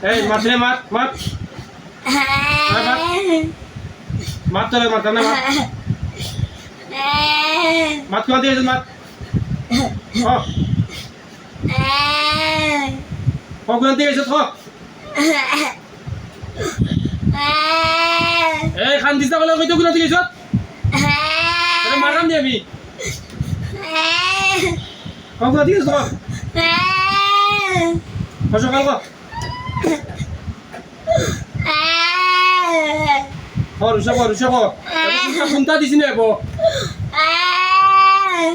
এই মাত রে মাত মাত মাত তোরে মাত না মাত মাত কোন দিয়েছ মাত কোন দিয়েছ তো এই খান দিছা বলে কইতো কোন দিয়েছ তোরে মারাম দি আমি কোন দিয়েছ তো সকাল কো রুষা খুনতা দিছি না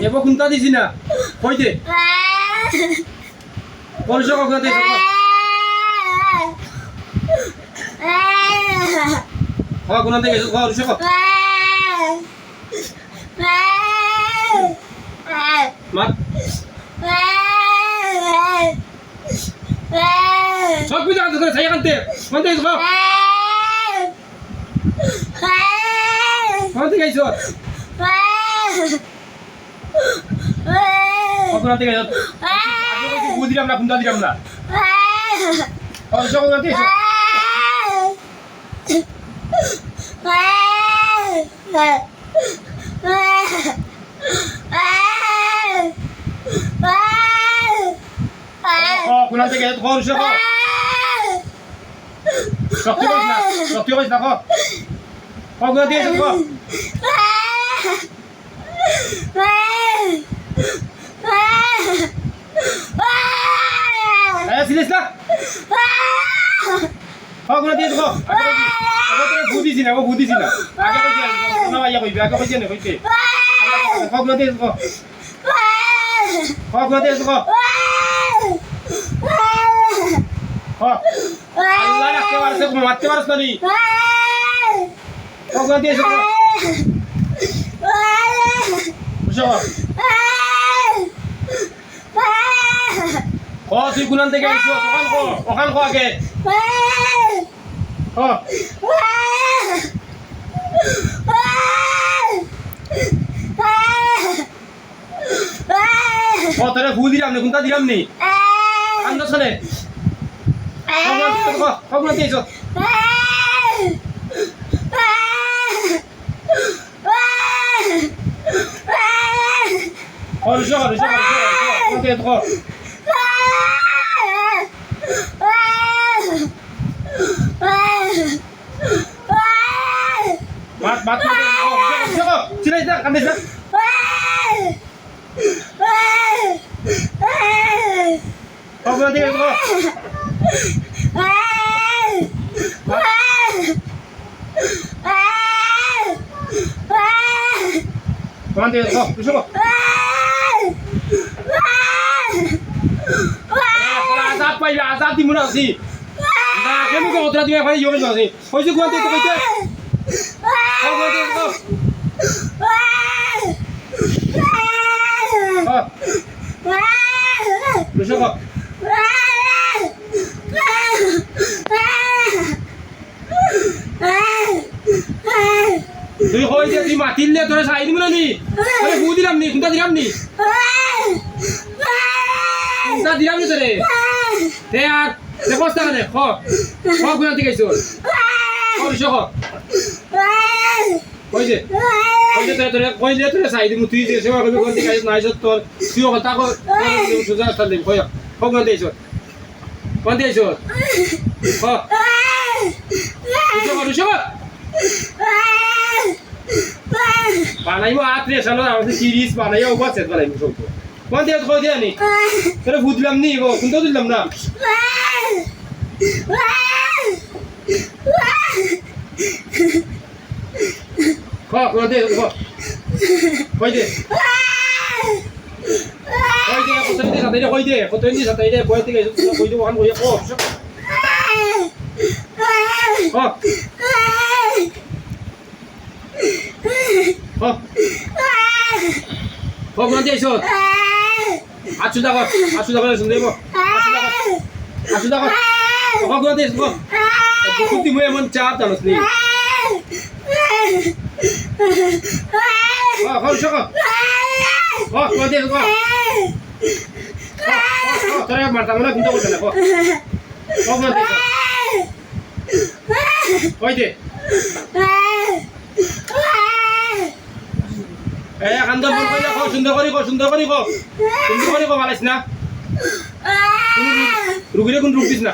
এব খুনতা দিছি না কই দে রুষা কো দে কোন দে রুষা কো মাত সব কিছু আনতে করে ছাই কানতে কোন দে কোন থেকে আইছো কোন থেকে আইছো আগে কইছি বুঝিলাম না কোনটা দিলাম না আর সব কোন থেকে কোন থেকে কোন সব শক্তি কইছ না কো কোন থেকে কো সিরিয়াস না কোন থেকে কো বুঝিছি না আগে কইছি না ভাইয়া কইবে আগে কইছি না কইতে কোন থেকে কো কোন থেকে কো আল্লাহ রাখতে পারছে মারতে পারছ না নি কোন থেকে কো তুই কোন থেকে আইছো ওখান কো আগে তোরে ভু দিলাম নি কোনটা দিলাম নি আন্দ শোনে কোন থেকে আইছো রুষা কোন থেকে কো মাত চিনাই যা কান্দিস না কোন থেকে কো কোন থেকে কো রুষা কো আজাদ পাইবে আজাদ দিমু না আছি না কেমন কো তোরা তুমি ভাই ইয়ে না আছি কইছে কোন থেকে কইতে কোন থেকে কো রুষা কো তুই কই যে তুই মাতিলে তোরা সাই দিমু না নি আরে বু দিলাম নি কোনটা দিলাম নি কোনটা দিলাম নি তোরে তে আর তে বস্তা কানে কোন থেকে আইছো রুষা কো কই যে তোরে সাই দিমু তুই যে সেবা করবি কোন থেকে আইছ না আইছ তোর তুই কথা কো সুজা আসতে দে কই কোন থেকে আইছো কোন থেকে আইছো রুষা কো বানাইবো আত্রে সালো আমাদের সিরিজ বানাইও বাসে বানাইবো সব কোন দিয়ে কই দিয়ে নি তোরে বুঝলাম নি গো কোনটা দিলাম না কোন দিয়ে কই দে কত দিন সাথে কই থেকে কই দিব আন কই কোন দিয়ে আইছো আছু দাও শুনতে দেব আছু দাও কোন দিয়ে আইছো কুতি মই মন চাপ জানোস নি কোন শোক কোন দিয়ে আইছো তোরে মারতাম না কিন্তু করতে না কখন দিছ কই দে এ কান্দ বল কই দেখো সুন্দর করে কো সুন্দর করে কো মালাইছ না রুগীরে কোন রুগ দিছ না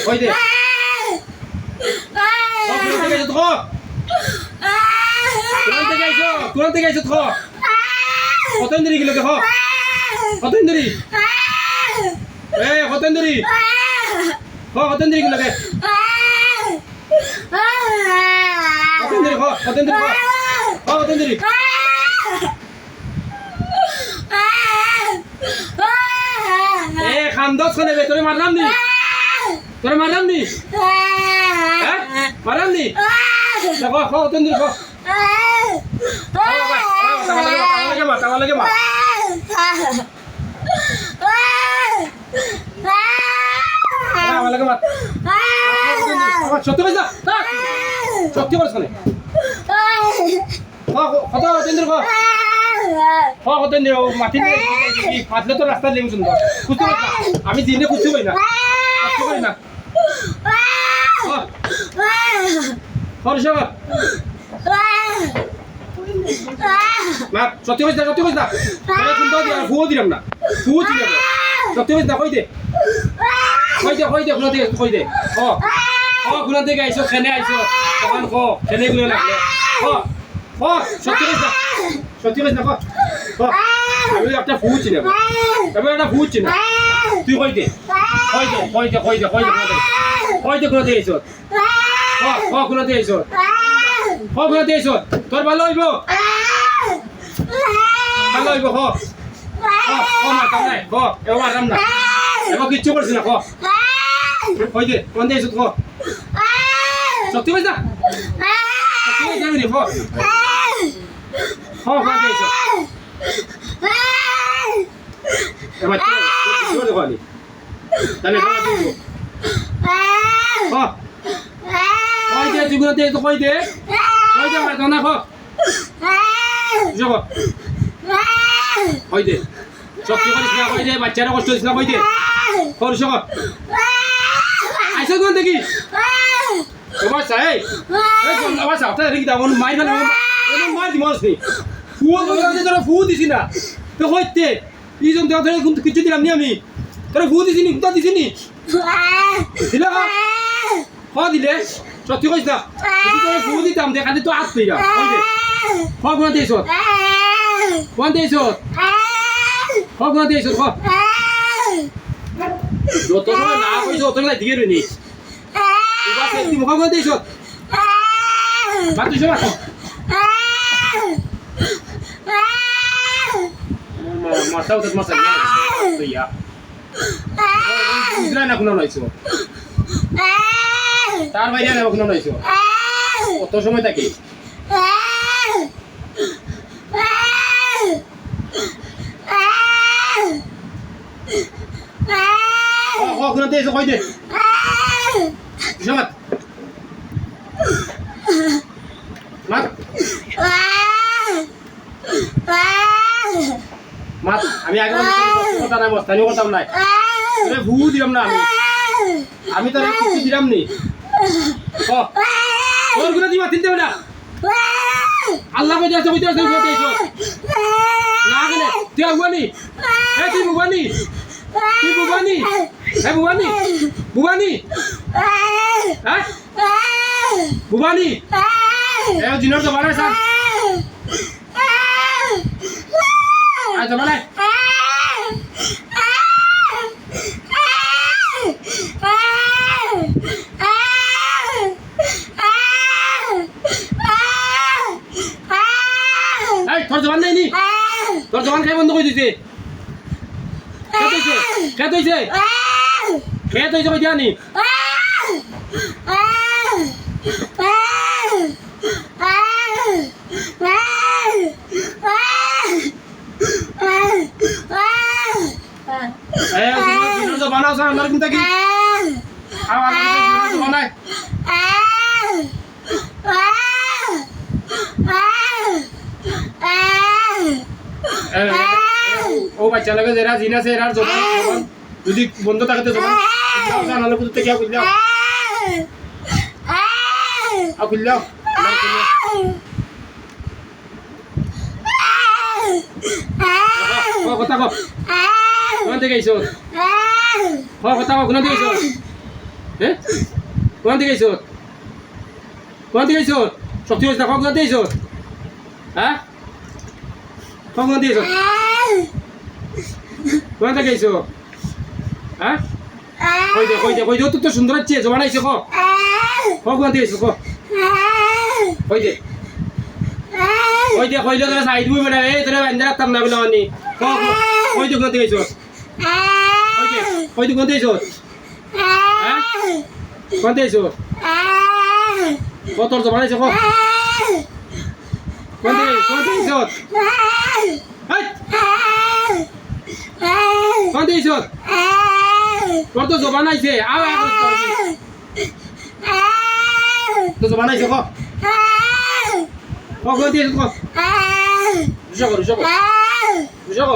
কই দে কোন থেকে আইছো তো কতদিন ধরে গেল দেখো কতদিন ধরে এ কতদিন ধরে কতদিন ধরে গেল রে কতদিন ধরে কতদিন ধরে কতদিন ধরে এ খান্দস করে বে তোরে মারলাম নি হ্যাঁ মারলাম নি দেখো কতদিন ধরে তাহলে মা সত্যি বলছ সত্যি বলছ না কত দিন কত দিন মাটি ফাটলে তো রাস্তা লেগে সুন্দর বুঝতে পারছ আমি দিনে বুঝতে পারি না মা সত্যি বলছ না ফুও দিলাম না সত্যি বলছ না কই দে কই দে গুণা থেকে আইসো খেনে আইসো তখন খেনে গুলো লাগলে সত্যি বলছ না আমি একটা ফুচি না তুই কই দে গুণা দিয়ে আইসো গুণা দিয়ে আইসো তোর ভালো হইব মারতাম নাই এবার মারতাম না এবার কিচ্ছু করছি না কই দে কোন দিয়ে আইসো সত্যি বলছ না যাবি নি কোন দিয়ে আইসো এবার কি করে তাহলে কই দে তুই দিয়ে তো কই দে মারতাম না কই দে সত্যি করিস না কই দে বাচ্চারা কষ্ট হইছ না কই দে করছ আইসো কোন দেখি তোমার চাই আমার সাথে রেখে দাও মাই ফেলে মার দিমস নি ফু দিছি না তো হইতে ইজন ধরে কিছু দিলাম নি আমি তোরা ফু দিছি নি কুতা দিছি নি দিলে দিলে সত্যি কইস না তোরা ফু দিতাম দেখা দি তো আত পেরা কই দে কোন দিছ যত সময় না কইছ অত সময় দিয়ে রইনি এবার তুই মুখ কোন দিছ বাকি সময় মাথাও তো মাথা না তো ইয়া ইসরা না কোন নাইছো তার বাইরে না কোন নাইছো কত সময় থাকে কোন দিয়ে কই দে জমাত মাত আমি আগে কথা নাই মস্তানি করতাম নাই ভু দিলাম না আমি তো কিছু দিলাম নি তোর গুলো দিবা তিনটে বেটা আল্লাহ কই যাচ্ছে কই যাচ্ছে না গেলে তুই বুবানি তুই বুবানি হ্যাঁ বুবানি জিনর তো বানাই স্যার আচ্ছা বানাই তোর জবান নাই নি তোর জবান খাই বন্ধ করে দিছে খেত হইছে কই জানি বানাও স্যার আমার কিন্তু কি বানাই ও বাচ্চা লাগে যারা জিন আছে এরার জবান যদি বন্ধ থাকে তো জবান জানালে বুঝতে কি খুললাও খুললাও কথা কো কোন থেকে আইছো কথা কো কোন থেকে আইছো হ্যাঁ কোন থেকে আইছো কোন থেকে আইছো শক্তি হইছ না কোন থেকে আইছো হ্যাঁ কোন থেকে আইছো কোন থেকে আইছো হ্যাঁ কই দে তো সুন্দর আছে জবান আইছো কো কোন থেকে আইছো কো কই দে তোরা সাইড মুই বেটা এই তোরা বান্দা রাখতাম না বলানি কই দে কোন থেকে আইছো কই দে কোন থেকে আইছো হ্যাঁ কোন থেকে আইছো কত জবান আইছো কো কোন থেকে আইছো হাই কোন থেকে আইছো তোর তো জবান আইছে আও তো জবান আইছো কো কোন থেকে আইছো কো রুশো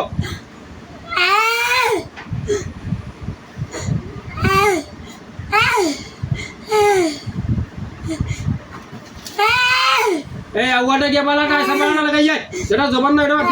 এই আগুয়াটা গিয়ে পালাটা সামনে লাগাই যায় যেটা জবান না এটা বাদ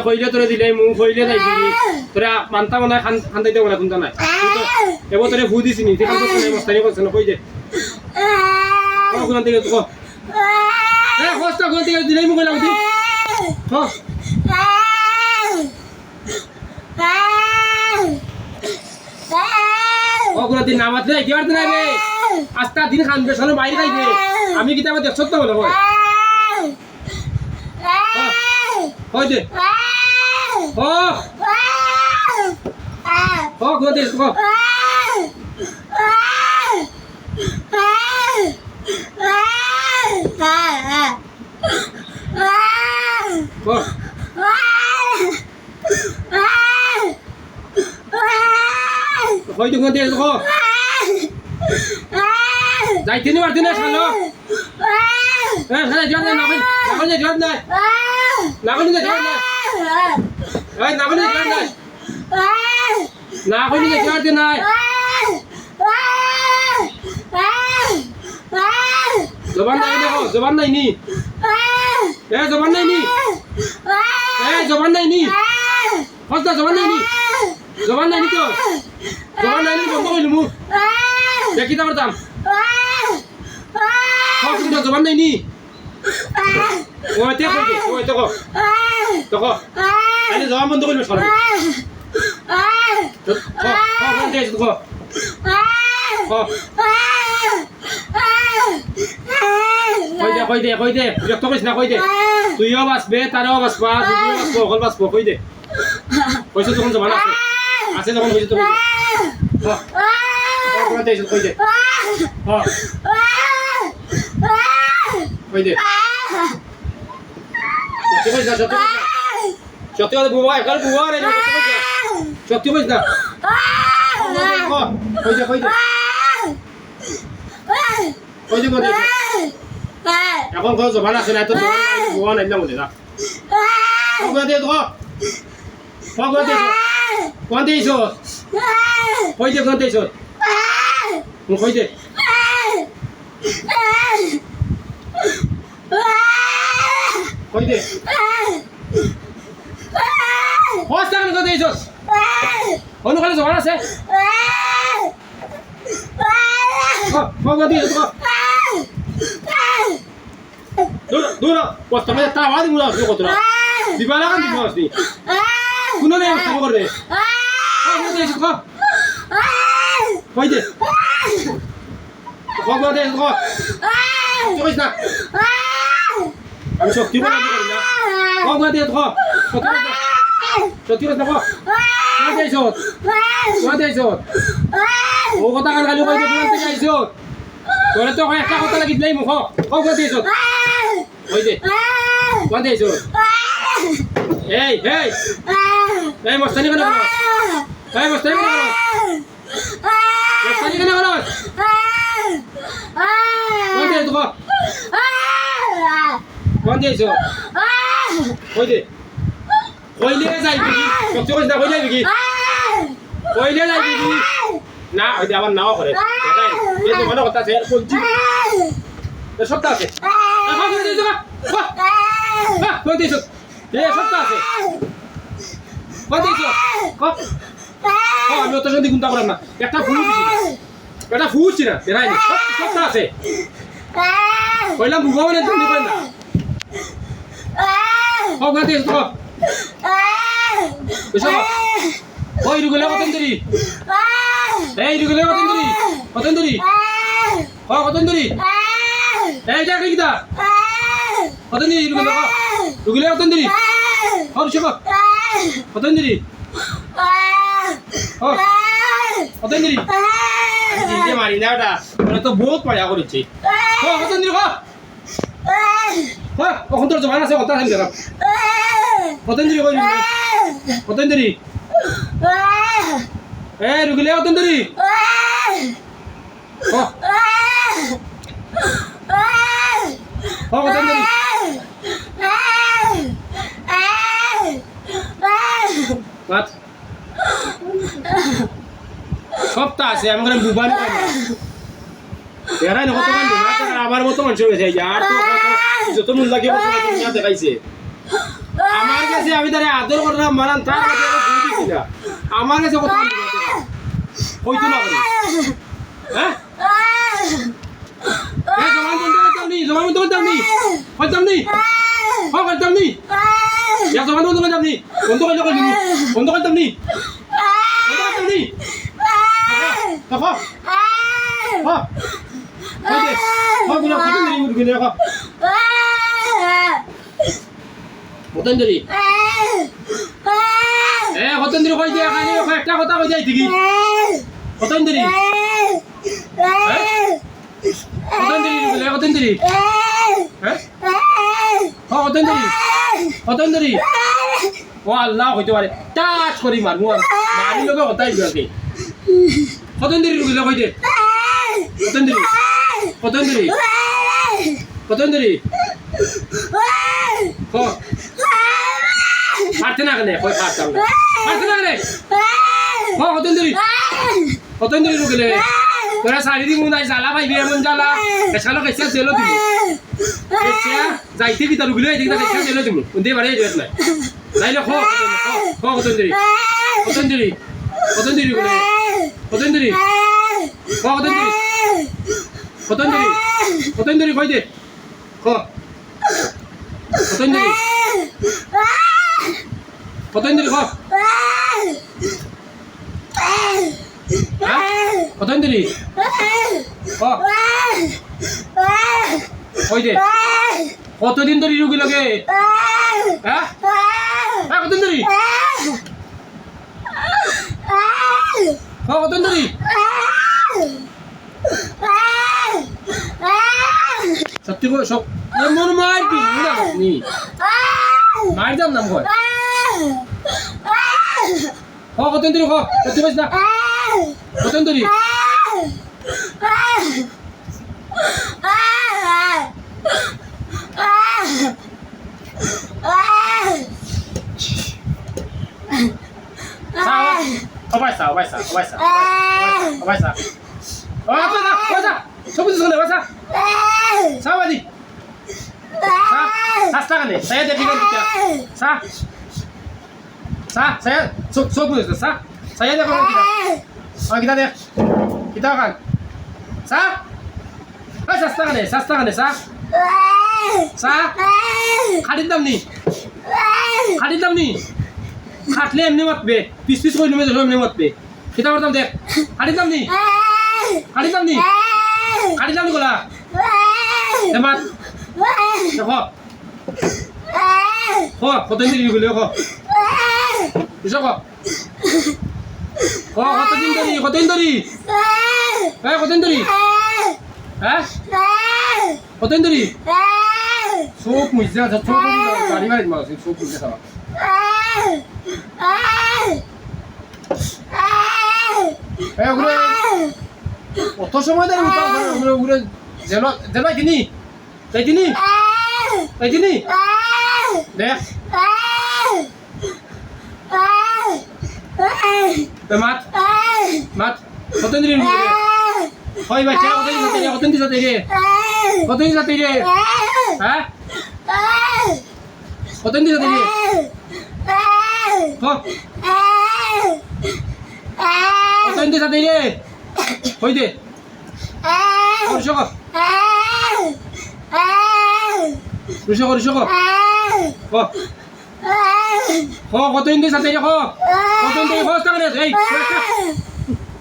কইদে তোরে দিলে মু কইলে যাই দিবি তোরা মানতা মনে খান্দাইতে বলে কোনটা নাই এবার তোরে ভু দিছিনি তেখান তো নাই মস্তানি করছ না কইদে কোন থেকে কো এ হোস্টা কোন থেকে দিলে মু কইলাম দি কোন দিন নামাত রে কি করতে নাবে আস্তা দিন খানবে সামনে বাইরে যাইবে আমি কি তামা দেখছ তো বলে কইদে কোন থেকে কো কইদে কোন থেকে কো যাইতে নি মারতে না শালো শালা জবাব না নাগলে জবাব না নাগলে জবাব না এই নাগলে জবাব না নাগলে জবাব দে না জবান নাই দেখো জবান নাই নি জবান নাই নি জবান নাই নি হস্তা জবান নাই নি জবান নাই নি তো জবান নাই নি বন্ধ কইলু মু দেখি দাও দাম হস্তা জবান নাই নি ওই তে কই ওই তো কো আরে জবান বন্ধ কইলু সর কোন থেকে কো কই দে বিরক্ত করিস না কই দে তুইও বাঁচবে তারও বাঁচবা তুইও বাঁচবো অকল বাঁচবো কই দে কইছো তখন জমান আছে যখন কইছো তো কই দে কই দে কই দে সত্যি কথা বুয়া একাল বুয়া রে সত্যি কইস না কই দে কই দে কই দে কই দে এখন কো জবান আছে না তো বুয়া নাই না বলে না কই দে তো কই দে কোন দে ইছো কই দে কোন দে ইছো মু কই দে কই দে হোস্টা কোন দে ইছো কোন খালি জবান আছে কই দে তো দূর পোস্ট মে তা আওয়াজ মুলা আছে কত না দিবালা কান দিবাস নি কোন নে কাম করে কই দে কো কই দে কই দে কো তুই না আমি শক্তি বলা করি না কই দে কো শক্তি না কো কই দে কই দে ও কথা কান খালি কই দে কোন থেকে আইছো তোরা তো একটা কথা লাগি দিলাই মুখ কও দিয়েছ ওই দে কোন দিয়েছ এই এই এই মস্তানি কেন করো এই মস্তানি কেন করো মস্তানি কেন করো কোন দিয়েছ তো কোন দিয়েছ ওই দে কইলে যাইবি কি কত কইছ না কই যাইবি কি কইলে যাইবি কি না ওই যে আমার নাও করে এই তো মনে কথা আছে কোনজি এ সবটা আছে কোন দিয়েছ কোন দিয়েছ এ সবটা আছে কোন দিয়েছ আমি অত সন্ধি গুনতা করলাম না একটা ফুল দিছি এটা ফুলছি না এরাই না সবটা আছে কইলাম বুঝাবো না তুমি কই না কোন দিয়েছ তো এসব ওই রুগলে কতন দরি এই রুগলে কতন দরি কতন দরি এই যা কিটা কতন দরি রুগলে কতন দরি আর সব কতন দরি কতন দরি জিতে মারি না ওটা ওটা তো বহুত পায়া করেছে কতন দরি কখন তোর জমান আছে কথা আছে কতন দরি কই কতন দরি এই রুগলে কতন দরি কতন দরি বাত সবটা আছে আমি করে বুবানি পাই না এরাই না কত মান না আমার মতো মানুষ হয়ে যায় আর তো যত মূল লাগে বসে দুনিয়া দেখাইছে আমার কাছে আমি তারে আদর করলাম মারান তার কাছে আমি বুঝিছি না আমার কাছে কত মান কইতো না করে হ্যাঁ এ জমান বন্ধ করতাম নি কইতাম নি কইতাম নি ইয়া জমান বন্ধ করতাম নি বন্ধ করতাম নি বন্ধ করতাম নি দেখো ওই দে গুলো কত দেরি উঠবে দেখো কতন দেরি কতন দেরি কই দিয়া খালি একটা কথা কই যাই ঠিকই কতন দেরি কতন দেরি হ্যাঁ কতন দেরি ও আল্লাহ হইতে পারে টাচ করি মারমু মারি লগে হতাই দিবে কতন দেরি রুগিলে কই দে কতন দেরি পারতে না কেনে কই পারতাম না পারতে না কেনে কতন দেরি রুগিলে তোরা শাড়ি দিব নাই জ্বালা পাইবি এমন জ্বালা এসালো কেসা জেলো দিব এসা যাইতে কি তার রুগিলে এদিকে কেসা জেলো দিব উন্দে বারে জেল নাই নাইলে কতন দেরি রুগিলে কতন দেরি কই দে কতন দেরি কতন দেরি কই দে কতদিন ধরে রুগী লাগে হ্যাঁ কতদিন ধরে কতদিন ধরে সত্যি করে সব মন মারবি না নি মার যাম নাম কয় কতদিন ধরে সত্যি বলছ না কতদিন ধরে Obaisa. Sopo disone obaisa. Sawadi. Sasta kane. Saya jadi kan kita. Saya sopo itu sa. Saya ada kan kita. Oh kita deh. Kita kan. Sasta kane sa. খাটিতাম নি খাটলে এমনি মাতবে পিস করে নেমে এমনি মাতবে কিতা করতাম দেখ খাটিতাম নি গোলা এবার দেখো কতদিন দেরি গেলে কতদিন ধরি কতদিন ধরি হ্যাঁ কতদিন ধরে চোখ মুছে আছে চোখ গাড়ি মারি মাছ চোখ মুছে খাওয়া ওগুলো কত সময় ধরে ওগুলো যেন যেন তিনি তাই তিনি তাই তিনি দেখ মাত মাত কতদিন ধরে হয় বাচ্চা কতদিন সাথে রে কতদিন সাথে রে হ্যাঁ কতদিন সাথে রে কতদিন সাথে রে হই দে ঋষক ঋষক ঋষক কতদিন সাথে রে কতদিন হস্তা করে এই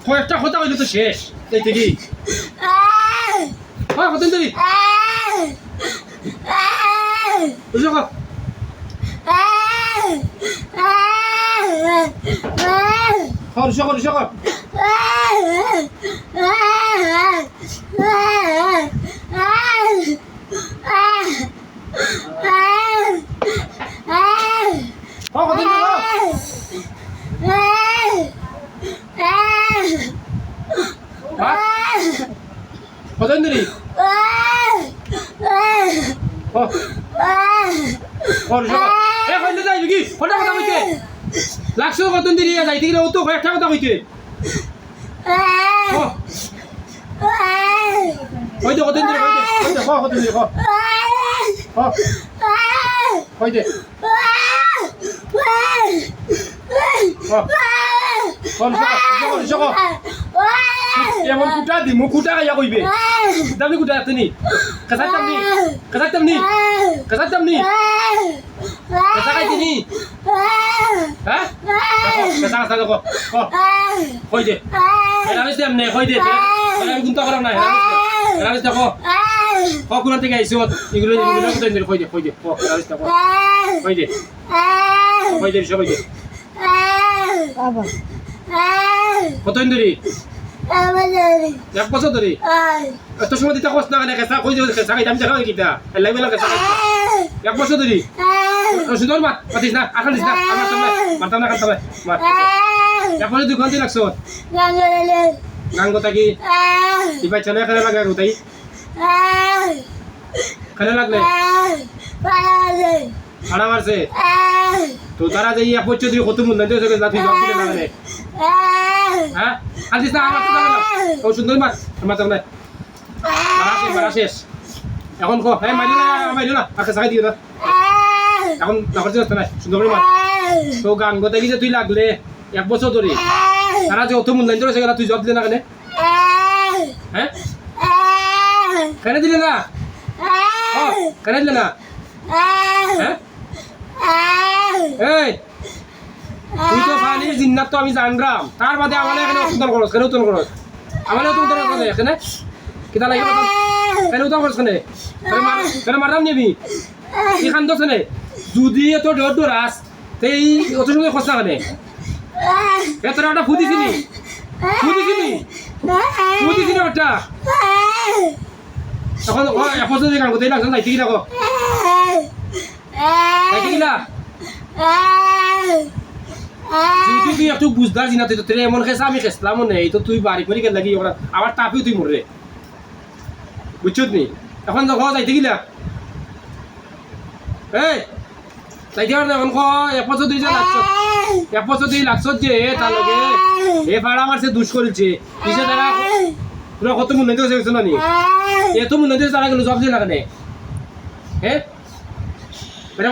কয়েকটা কথা হইলে তো শেষ এই থেকে কতদিন ধরে ঋষক ঋষক ঋষক কতদিন কতদিন ধরে যাই নাকি কটা কথা কইতে লাগছো কতদিন ধরে যাইতে গেলে ও তো একটা কথা কইতে কইতে কতদিন ধরে কইতে কতদিন ধরে কইতে এমন কুটা দিমু কুটা খাইয়া কইবে দামনি কুটা তুমি কাঁচা দামনি কাঁচা দামনি কাঁচা দামনি কাঁচা খাই তিনি হ্যাঁ কাঁচা কাঁচা দেখো কই দে এরানিস দেম নে কই দে আমি গুনতা করাম না এরানিস দেখো কোন থেকে আইছো এগুলো এগুলো কতদিন ধরে কই দে এরানিস দেখো কই দে সবাই দে বাবা কতদিন ধরে এক বছর ধরে এত সময় দিতে কষ্ট না কেন কেঁচা কই যে কেঁচা খাই আমি দেখা কিটা লাগবে না কেঁচা এক বছর ধরে সুন্দর মাতিস না আঠাল দিস না আমার সামনে মারতাম না কাটতাম মার এক বছর 2 ঘন্টা লাগছো গাঙ্গতা কি ইবাই চলে খেলা লাগা গোতাই খেলা লাগলে খানা মারছে তো তারা যে এক বছর ধরে কত মূল্য দিতে লাঠি জল দিতে লাগে হ্যাঁ আদিস না আমার তো লাগলো ও সুন্দর মারতাম না মারা শেষ এখন কো হ্যাঁ মারি না আকে সাই দিও না এখন নাকর দিতে না সুন্দর করে মার তো গান গতে কি যে তুই লাগলে এক বছর ধরে তারা যে অত মূল্য দিতে সেটা তুই জব দিলে না কেন হ্যাঁ কেন দিলে না কেন দিলে না হ্যাঁ এই তুই তো পানির জিন্নাত তো আমি জানলাম তার বাদে আমালে এখানে উত্তর করস কেন উত্তর করস আমালে তো উত্তর করস এখানে কিতা লাগে কেন উত্তর করস কেন মারলাম নিবি এখান তো শুনে যদি এত ডর ডরাস তেই অত সময় খসা কেন এতটা একটা ফুদিছিলি ওটা তখন এক বছর গান করতে লাগছে যাইতে কি দেখো যাইতে কিলা যদি তুই একটু বুঝদার জিনা তুই তো এমন খেসা আমি খেসলাম নেই তো তুই বাড়ি পরি গেল লাগি আবার তাপিও তুই মরে বুঝছত নি এখন যখন যাইতে গিলা এই যাইতে পার না এখন এক বছর দুই লাগছ যে তার লগে এ ভাড়া মারছে দুষ করেছে পিছিয়ে তারা তোরা কত মূল্য দিতে গেছো না নি এত মূল্য দিতে তারা গেল জব দিয়ে লাগানে হ্যাঁ বেড়া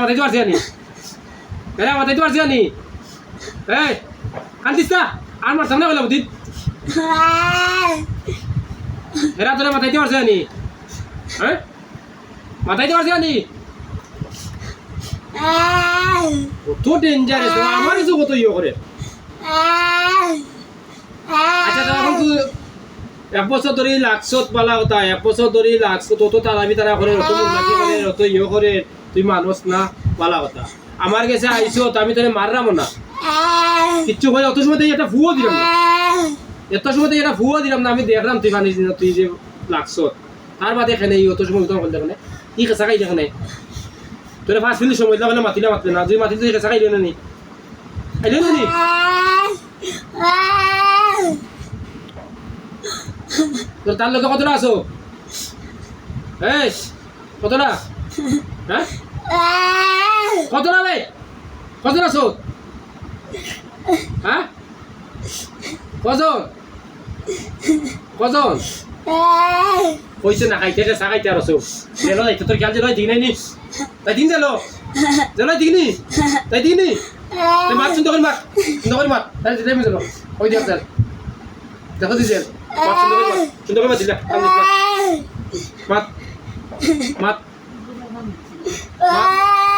মাথাইতে পারছি আনি এই কান্দিস না আর মার সামনে বলে বুদিন এরা তোরা মাথাইতে পারছে আনি হ্যাঁ মাথাইতে পারছি আনি কত ডেঞ্জারাস আমার কিছু কত ইয়ে করে আচ্ছা তখন তুই এক বছর ধরে লাগছত পালা কথা এক বছর ধরে লাগছো তত তারাবি তারা করে অত লাগি করে অত ইয়ে করে তুই মানুষ না পালা কথা আমার কাছে আইসো আমি তোরে মারলাম না কিচ্ছু করে অত সময় একটা ফুয়ো দিলাম না এত সময় একটা ফুয়ো দিলাম না আমি দেখলাম তুই মানিস না তুই যে লাগছ আর বাদে এখানে অত সময় উত্তর করলে এখানে ই কেঁচা খাই এখানে তোরা 5 মিনিট সময় লাগলে মাতিলে না যদি মাতিলে কেঁচা খাইলে না নি খাইলে না নি তোর তার লোকে কতটা আছো এই কতটা হ্যাঁ কতটা বে কতটা আছো হ্যাঁ কজন কজন কইছে না খাইতে কেঁচা খাইতে আর আছো জেলো যাইতে তোর খেয়াল জেলো দিক নাই নি তাই দিন জেলো জেলো দিক নি তাই দিক নি তাই মাত সুন্দর করে মাত তাই দিতে আমি জেলো ওই দেখ স্যার দেখো দিছে মাত সুন্দর করে মাত দিলা মাত মাত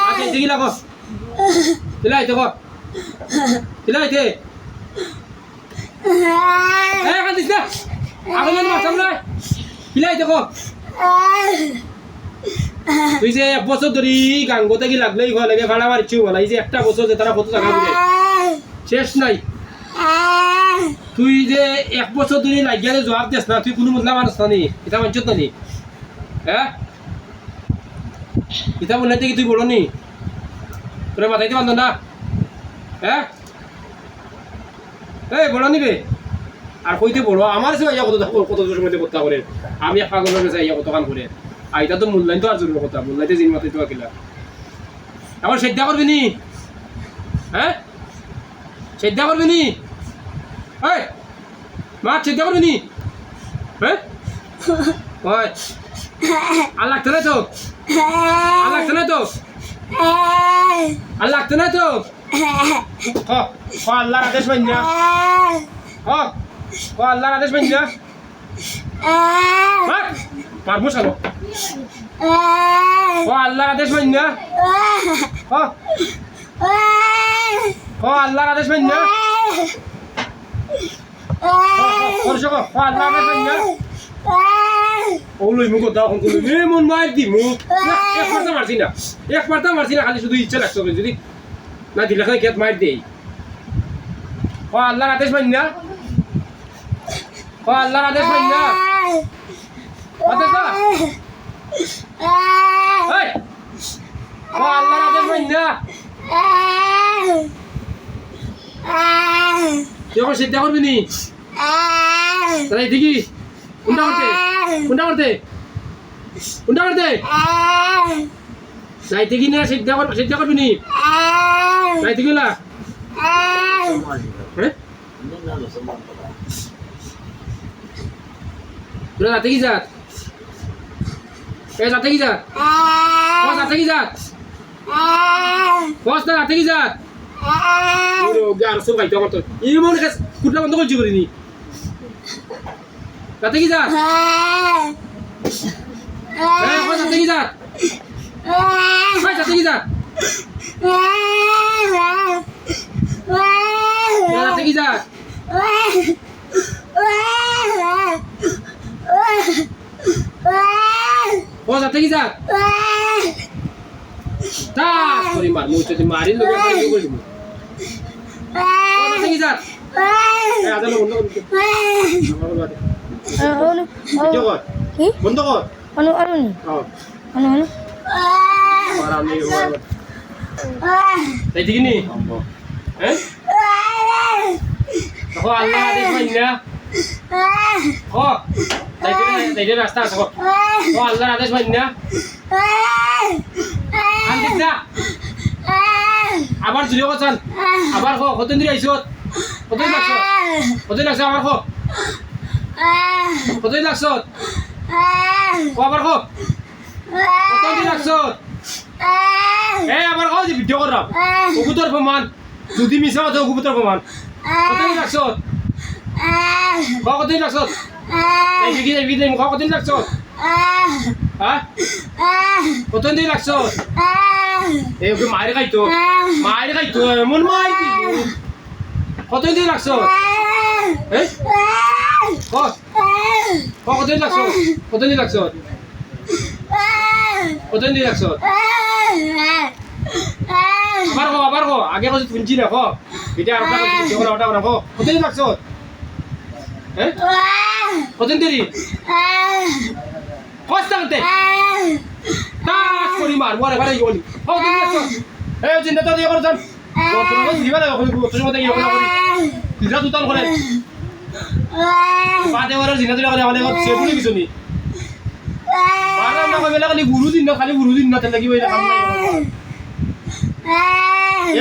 মাত দিগি লাগো দিলাই দেখো দিলাই দে এ কান দিছ না আগে না মাত সামনে দিলাই দেখো তুই যে 1 বছর ধরে গাঙ্গোতে কি লাগলেই ঘর লাগে ভাড়া মারছিস বলা এই যে একটা বছর যে তারা কত টাকা দিবে শেষ নাই তুই যে 1 বছর ধরে লাগিয়ে জবাব দিস না তুই কোনো মতলব মানুষ না নি এটা মানছত না নি হ্যাঁ এটা বললে কি তুই বলো নি তোরা মাথাইতে পারতো না হ্যাঁ এই বলো নিবে আর কইতে বলো আমার সে কত জোর মধ্যে কথা করে আমি এক পাগলের কাছে কত কাম করে আর এটা তো মূল্যায়ন তো আর জরুরি কথা মূল্যায়তে জিন মাথায় তো আকিলা এখন শ্রদ্ধা করবি নি হ্যাঁ শ্রদ্ধা করবি নি এই মা শ্রদ্ধা করবি নি হ্যাঁ ওই আর লাগতে না তো আর লাগতে না তো আর লাগতে না তো আল্লাহর আদেশ মানি না আল্লাহর আদেশ মানি না পারবো সালো আল্লাহর আদেশ মানি না আল্লাহর আদেশ মানি না আল্লাহর আদেশ মানি না ওগুলোই মুখ দাও মন মার দি মুখ একবার মারছি না খালি শুধু ইচ্ছা লাগতো যদি না দিলে খালি খেত মার দেই আল্লাহর আদেশ মানি না আল্লাহর আদেশ মানি না আল্লাহর আদেশ মানি না তুই এখন সিদ্ধা করবি নি তাহলে দেখি কোনটা করতে যাইতে কি না সিদ্ধা করবি নি যাইতে গেলা তোরা যাতে কি যাত যাতে কি যাত যাতে কি যাত বস না যাতে কি যাত আর সব খাইতে আমার তো এমন কুটলা বন্ধ করছি করিনি যাতে কি যাত যাতে কি যাত যাতে কি যাত যাতে কি যাত ও যাতে কি যাত তা সরি মার মুই যদি মারি লোক করে দিব ও যাতে কি যাত এ আদালো বন্ধ কর বন্ধ কর অনু অরুণ অনু অনু আর আমি তাই ঠিক নি হ্যাঁ দেখো আল্লাহ আদেশ মানি না তাইতে রাস্তা আছে আল্লাহর আদেশ মানি না আনদিস না আবার জুড়ে গেছেন আবার কতদিন ধরে আইস কতদিন লাগছ আবার কতদিন লাগছ আবার কতদিন লাগছ আবার যে ভিডিও করাম কবুতর প্রমাণ যদি মিশা কথা কবুতর প্রমাণ কতদিন লাগছ কতদিন লাগছ কতদিন লাগছ হ্যাঁ কতদিন লাগছ এই মায়ের খাইতো এমন মাই কতদিন লাগছ কতদিন লাগছ কতদিন লাগছ কতদিন লাগছ আবার আগে কথা শুনছি না এটা আর কতদিন লাগছ কতদিন দেরি হস্তা করতে তাস করি মার মরে ভাই গলি ও তুমি দেখছো এই চিন্তা তো দিয়ে করছেন বর্তমানে দিবা না তোর মধ্যে ইয়ে করি দিরা দুতাল করে বাদে ওর জিনা দিলা করে আমাদের সে বলি কিছু নি মারা না কইলা খালি গুরু দিন না খালি গুরু দিন না তাহলে কি হইলা কাম নাই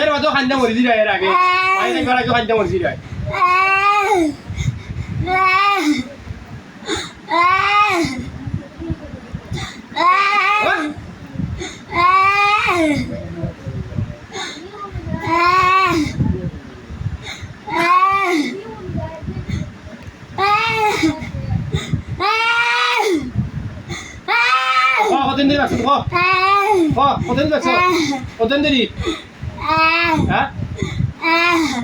এর বাদে খান্দা মরি দিরা এর আগে ভাই নাই করা কি খান্দা মরি দিরা কতদিন ধরে রাখছো কতদিন রাখছো কতদিন ধরে হ্যাঁ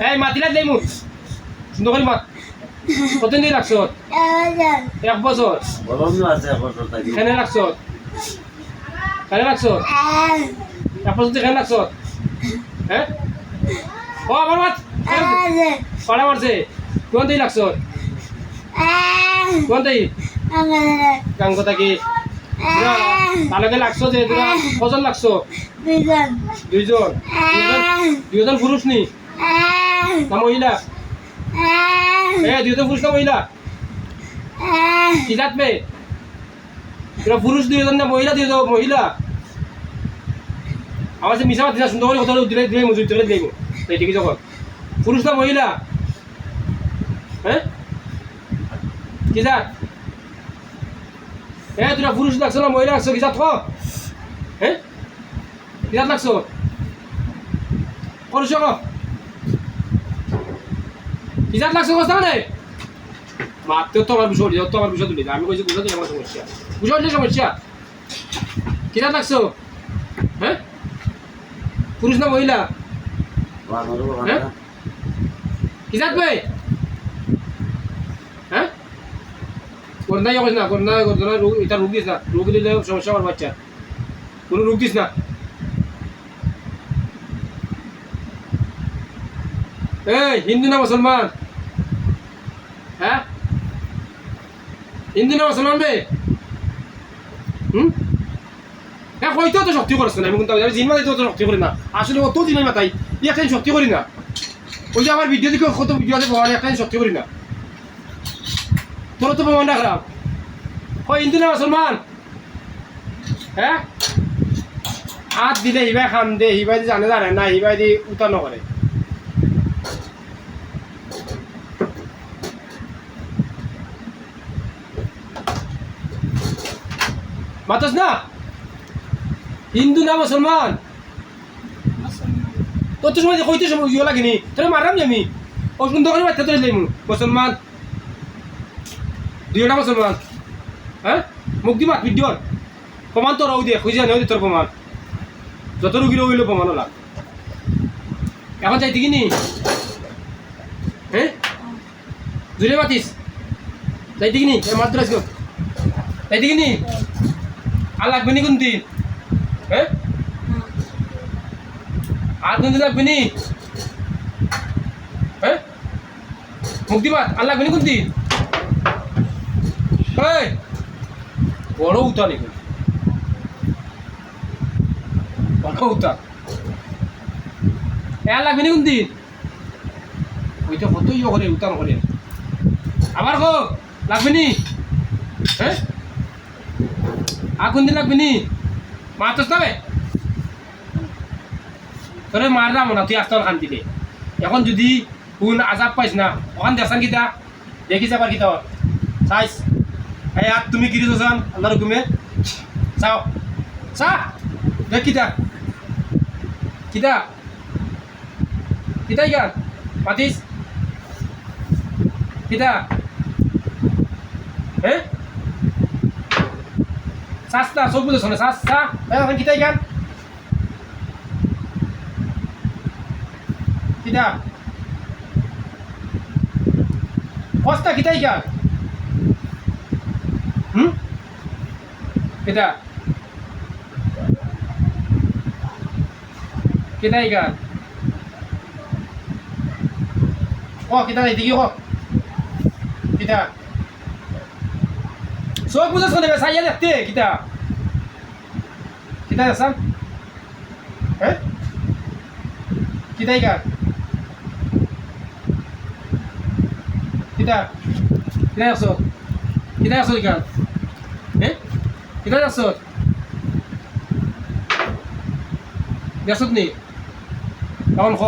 এই মাতিলা দেই মু সুন্দর করে মাত কতদিন ধরে রাখছো 1 বছর বললাম না আছে 1 বছর থাকি কেন রাখছো কেন রাখছো 1 বছর কেন রাখছো হ্যাঁ ও আমার মাত কড়া মারছে কোন দিন রাখছো কোন দিন গান কথা কি তাহলে লাগছো যে কজন লাগছো দুইজন পুরুষ নি না মহিলা দুইজন পুরুষ না মহিলা কি যাতবে তোরা পুরুষ দুইজন না মহিলা দুইজন মহিলা আমার যে মিশা মাতি সুন্দর করে কথা দিলে দিলে মজুরি দিলে দিলে এই ঠিকই যখন পুরুষ না মহিলা হ্যাঁ কি যাত তোরা পুরুষ লাগছো না মহিলা লাগছো কি যাত হ্যাঁ কি যাত লাগছো পুরুষ কি যাত লাগছো কথা মানে মাত্র তো আমার বিষয় তো আমার বিষয় তুলি আমি কইছি বুঝা দিই আমার সমস্যা বুঝা দিলে সমস্যা কি যাত লাগছো হ্যাঁ পুরুষ না মহিলা হ্যাঁ কি যাত ভাই হ্যাঁ করোনা যাবো না করোনা এটা রোগ দিস না রোগ দিলে সমস্যা আমার বাচ্চা কোনো রোগ দিস না এই হিন্দু না মুসলমান হ্যাঁ হিন্দু না মুসলমান বে হ্যাঁ হয়তো তো শক্তি করছ না আমি কিন্তু জিন মাথায় তো শক্তি করি না আসলে অত জিনের মাথায় একটা শক্তি করি না ওই যে আমার ভিডিও দেখে কত ভিডিও আছে একটা শক্তি করি না তোর তো প্রমাণটা খারাপ হয় হিন্দু না মুসলমান হ্যাঁ হাত দিলে হিবাই খান দে হিবাই জানে জানে না হিবাই দি উতা নকরে মাতস না হিন্দু না মুসলমান তোর তো সময় কইতে সময় ইয়ে লাগেনি তোর মারাম আমি ও সুন্দর করে বাচ্চা তোর লেমু মুসলমান দুইটা মুসলমান হ্যাঁ মুক্তি মাত ভিডিওর প্রমাণ তোর ওই দিয়ে খুঁজে নেই তোর প্রমাণ যত রুগীর হইলে প্রমাণ লাগ এখন যাইতে কিনি হ্যাঁ জুড়ে মাতিস যাইতে কিনি মাত্র আসো যাইতে কিনি আর লাগবে নি কোন দিন হ্যাঁ আর কোন দিন লাগবে নি হ্যাঁ মুক্তি মাত আর লাগবে নি কোন দিন বড় উতা নেই বড় উতা লাগবে নি কোন দিন ওইটা কত ইয়ে করে উতা করে আবার হোক লাগবে নি হ্যাঁ আর কোন দিন লাগবে নি মারতস না তোরে মারলাম না তুই আসতে খান দিলে এখন যদি কোন আজাব পাইস না ওখান দেখছেন কিতা দেখি যাবার কিতা চাইস এই আর তুমি কি দিয়েছো জান আল্লাহর হুকুমে চাও চা দেখ কিতা কিতা কিতাই গান পাতিস কিতা হ্যাঁ চাস্তা সব বুঝেছ না চাষ চা এখন কিতাই গান কিতা কস্তা কিতাই গান kita ikan oh kita naik tinggi kok kita চোখ বুঝাস কোনে সাইয়া দেখতে কিতা কিতা আসাম হ্যাঁ কিতাই কার কিতা কিতা আসো কিতা আসো ইকান হ্যাঁ কিতা আসো দেখছত নি তখন খ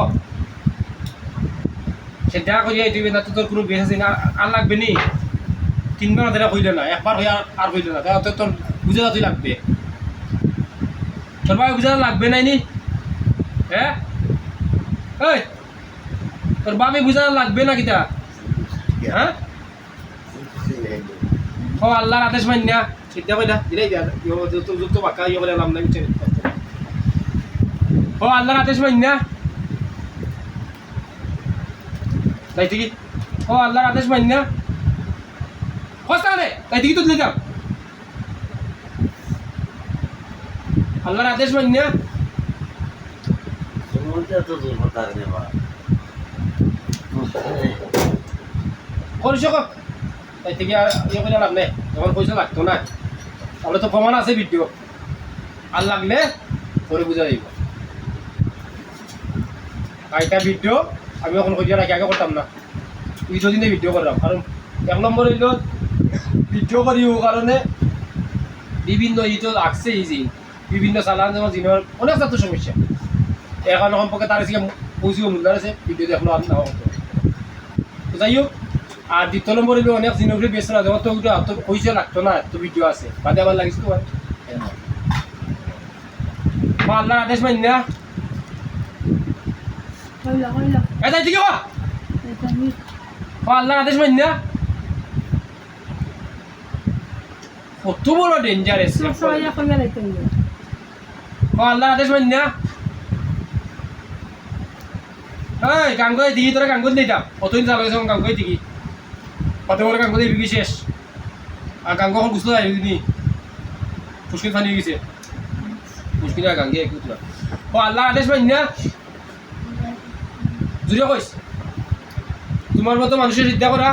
সেটা করিয়া দিবি না তো তোর কোনো বেশ আছে না আর লাগবে নি তিনবার ধরে কইলে না একবার হয়ে আর কইলে না তাহলে তোর বুঝে যাতেই লাগবে তোর ভাই বুঝে লাগবে নাই নি হ্যাঁ এই তোর বাপে বুঝা লাগবে না কিতা হ্যাঁ ও আল্লাহর আদেশ মানি না সিদ্ধা কইলা দিলাই দিয়া যত বাক্কা ইয়ে বলে নাম নাই বুঝছেন ও আল্লাহর আদেশ মানি না তাই ঠিকই ও আল্লাহর আদেশ মানি না হস্তা রে তাই ঠিকই তো দিলে যাও আল্লাহর আদেশ মানি না তোমাদের তো দুর্বলতা নেবা করিস তাই থেকে ইয়ে করে লাভ নেই যখন পয়সা লাগতো না তাহলে তো প্রমাণ আছে ভিডিও আর লাগলে পরে বুঝা যাইব আর এটা ভিডিও আমি এখন করিয়া রাখি আগে করতাম না তুই দিনে ভিডিও করলাম কারণ এক নম্বর হইল ভিডিও করিও কারণে বিভিন্ন ইটো লাগছে ইজি বিভিন্ন চালান যেমন জিনের অনেক ছাত্র সমস্যা এখন সম্পর্কে তার পৌঁছিব মূল্যার আছে ভিডিও দেখলো আর নাও যাই হোক আর দ্বিতীয় নম্বর হইল অনেক জিনিস বেশ না যেমন তো ওইটা তো পয়সা লাগতো না তো ভিডিও আছে বাদে আবার লাগিস তো আল্লাহর আদেশ মানি না তাই ঠিক আল্লাহর আদেশ মানি না কত বড় ডেঞ্জারাস আল্লাহর আদেশ মানি না এই গাঙ্গই দিঘি তোরা গাঙ্গুত নেই দাম অতদিন চালাইছ গাঙ্গই দিঘি কত বড় গাঙ্গ দিবি শেষ আর গাঙ্গ এখন বুঝতে যাই নি মুশকিল ফানি গেছে মুশকিল আর গাঙ্গে একটু না ও আল্লাহ আদেশ মানি না জুড়ে কইস তোমার মতো মানুষের চিন্তা করা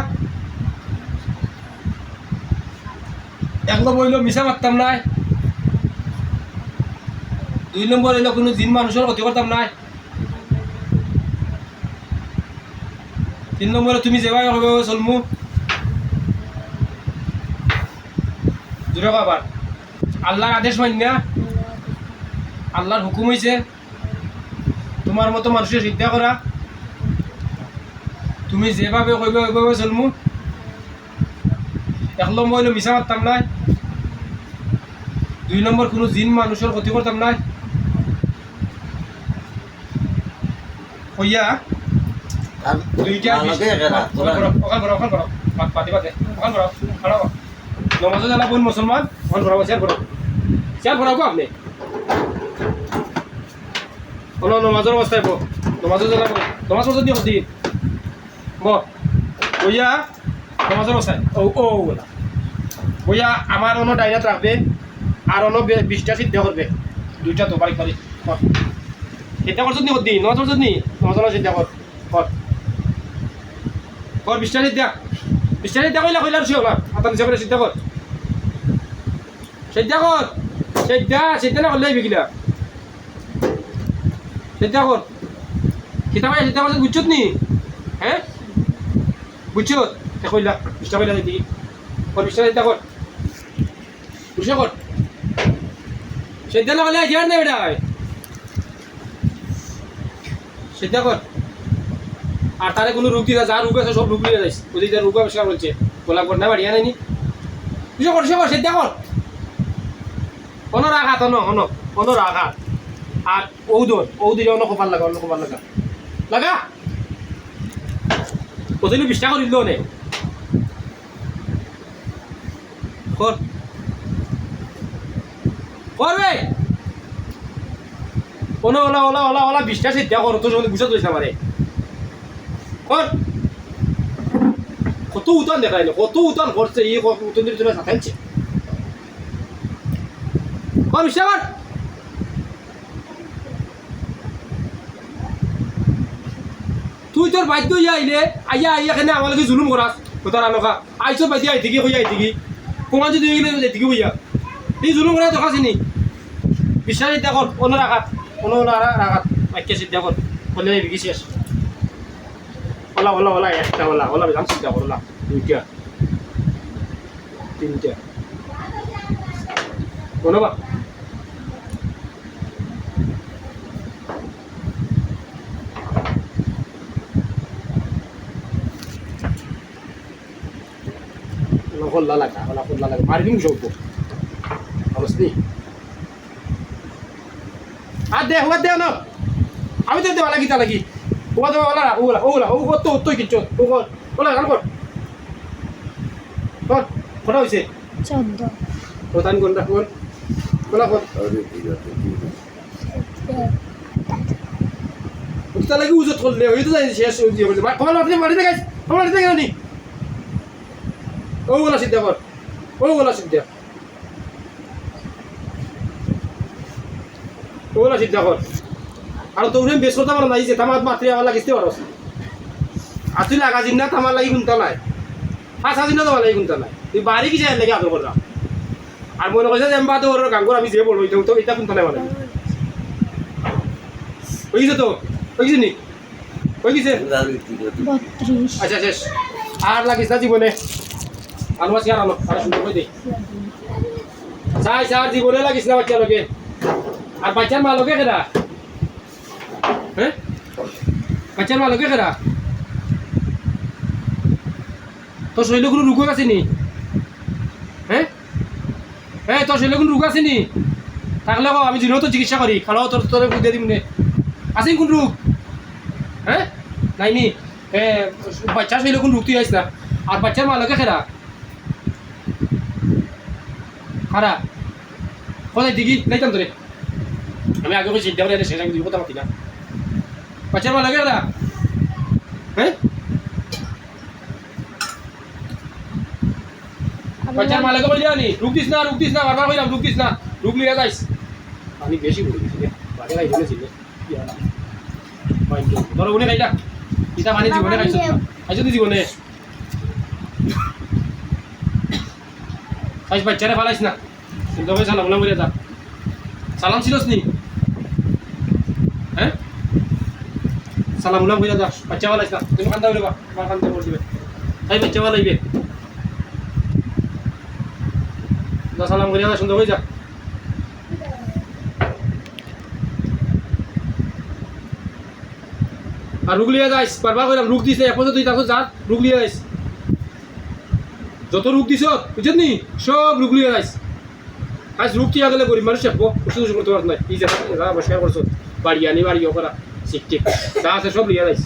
একলো বইল মিশা মারতাম নাই 2 নম্বর হইলো কোনো জিন মানুষের ক্ষতি করতাম নাই 3 নম্বরে তুমি যেভাবে হবে চলমু জুড়ে আবার আল্লাহর আদেশ মানি না আল্লাহর হুকুম হয়েছে তোমার মতো মানুষের চিন্তা করা তুমি যেভাবে কইবে ওইভাবে চলমু 1 নম্বর হইলো মিশা মারতাম নাই 2 নম্বর কোনো জিন মানুষের ক্ষতি করতাম নাই হইয়া দুইটা নমাজও জানা বোন মুসলমান ওখান ভরাবো শেয়ার ভরাবো আপনি কোনো নমাজের অবস্থায় বো নমাজও জানাবো নমাজ মজুদ নিয়ে দিন বইয়া নমাজের অবস্থায় বইয়া আমার অন্য ডাইরিয়াত রাখবে আর অন্য 20টা সিদ্ধা করবে 2টা তো বাড়ি বাড়ি সিদ্ধা করছত নি দিন নমাজ মজুদ নি নমাজের সিদ্ধা কর 20টা সিদ্ধা কইলা কইলার ছিল না আপনার হিসাবে সিদ্ধা কর সিদ্ধা না করলে বিকিলা সিদ্ধা কর কিতাব সিদ্ধা করছে বুঝছত নি হ্যাঁ বুঝছত কইলা 20টা কইলা দেখি 20টা সিদ্ধা কর বুঝে কর সিদ্ধা না করলে আইয়ার না বেটা সিদ্ধা কর আর তারে কোনো রোগ দিদা যা রোগ আছে সব রোগ নিয়ে যাইছে ওই যে রোগ আবিষ্কার করছে গোলাপ কর না বাড়িয়া নাইনি বুঝে কর সিদ্ধা কর রাখা তো অন রাখা আর ঔদর অন্য কপাল লাগা লাগা কতদিন 20টা করিল নে করবে কোনো ওলা 20টা সিদ্ধা কর তোর সঙ্গে বুঝা দিয়েছে আমারে কর কত উতান দেখাইলো কত উতান করছে এই উতানের জন্য সাথাইছে কর বিশাবার তুই তোর বাধ্য আইলে আইয়া এখানে আমাকে জুলুম করাস কোথার আনকা আইসো বাদি আই থেকে কই আই থেকে প্রমাণ যদি হয়ে গেলে যেতে বইয়া এই জুলুম করে দেখা চিনি বিশ্বাস দেখো অন্য রাখাত অন্য রাখাত বাক্য চিন্তা কর বলে বিকি শেষ ওলা ওলা ওলা একটা ওলা ওলা বেদাম চিন্তা কর ওলা দুইটা তিনটা কোনোবা খোল্লা লাগা ওলা খোল্লা লাগা মারি দিম সব অবস্থি আর দে হুয়া দে না আমি তো দেওয়া লাগি তা লাগি হুয়া দেওয়া ওলা ওলা ওলা ও তো তুই কিচ্ছু ও ওলা গান কর কর কটা হয়েছে 14 প্রধান কোনটা কোন ওলা কর আরে ঠিক আছে তা লাগি উজত করলে ওই তো যাই শেষ হয়ে যাবে কমাল আপনি মারিতে গাইস কমাল মারিতে গেনি ও ওলা সিদ্ধা কর ও ওলা সিদ্ধা ওলা সিদ্ধা কর আর তোমরা বেশ কথা বলা নাই যে তামাত মাত্রে আমার লাগিতে পারো আসলে লাগা দিন না তামার লাগি গুনতা নাই পাঁচ দিন না তোমার লাগি গুনতা নাই তুই বাড়ি কি যায় লাগে আদর কররা আর মনে কইছে যে এমবা তো ওর গাঙ্গুর আমি যে বলবো তো এটা গুনতা নাই মানে ওই গেছে তো ওই গেছে নি ওই গেছে ঠিক আছে 32 আচ্ছা শেষ আর লাগিস না জীবনে আনো আছে আর আনো আর সুন্দর করে দেই চাই চার জীবনে লাগিস না বাচ্চা লোকে আর বাচ্চার মা লোকে কেডা হ্যাঁ বাচ্চার মা লোকে কেডা তোর শরীরে কোনো রোগ আছে নি হ্যাঁ হ্যাঁ তোর শরীরে কোনো রোগ আছে নি থাকলে আমি দিনও তো চিকিৎসা করি খালাও তোর তোর বুঝে দিম নে আছে কোন রোগ হ্যাঁ নাই নি বাচ্চার শরীরে কোন রোগ তুই আইস না আর বাচ্চার মা লোকে কেডা খারা কোথায় দিঘি নাইতাম তোরে আমি আগে করে চিন্তা করে শেষ আমি দিব কথা পাতি না বাচ্চার মা লাগে না হ্যাঁ বাচ্চার মা লাগে বলি জানি রুক দিস না বারবার কইলাম রুক দিস না রুক লিয়া যাইস আমি বেশি বলে দিছি রে বাড়ি গাই বলেছি রে ধরো উনি খাইলা ইটা পানি জীবনে খাইছ খাইছ তুই জীবনে খাইছ বাচ্চারে ফালাইস না চিন্তা করে সালাম না বলে যা সালাম ছিলস নি হ্যাঁ সালাম না বলে যা বাচ্চা ফালাইস না তুমি কান্দা বলে বা আমার কান্দা বলে দিবে তাই বাচ্চা ফালাইবে যা সালাম করে যা সুন্দর হয়ে যা আর রুগ লিয়ে যাইস বারবার কইলাম রুগ দিস এখন তুই তাকে যা রুগ লিয়ে যাইস যত রুগ দিস বুঝছেন নি সব রুগ লিয়ে যাইস আজ রুগ টিয়া গেলে গরিব মানুষ চাপবো ওষুধ ওষুধ করতে পারত না এই যা বসকার করছো বাড়ি আনি বাড়ি করা শিখতে যা আছে সব লিয়ে যাইস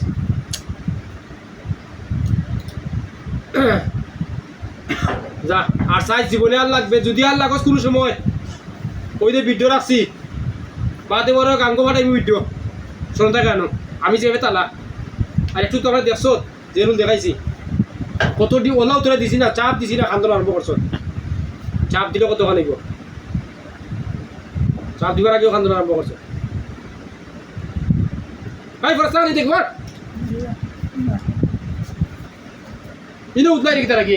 যা আর সাইজ জীবনে আর লাগবে যদি আর লাগস কোনো সময় ওই যে ভিডিও রাখছি বাদে বড় গাঙ্গ ফাটাইবি ভিডিও শোনতা কেন আমি যে তালা আর একটু তোমার দেখছো যেরকম দেখাইছি কত ওলাও তোরা দিছি না চাপ দিছি না খান্দন আরম্ভ করছো চাপ দিলে কত খানিব চাপ দিবার আগেও খান্দন আরম্ভ করছো ভাই ফরসা নি দেখবার ইনো উতলাই রেখে তারা কি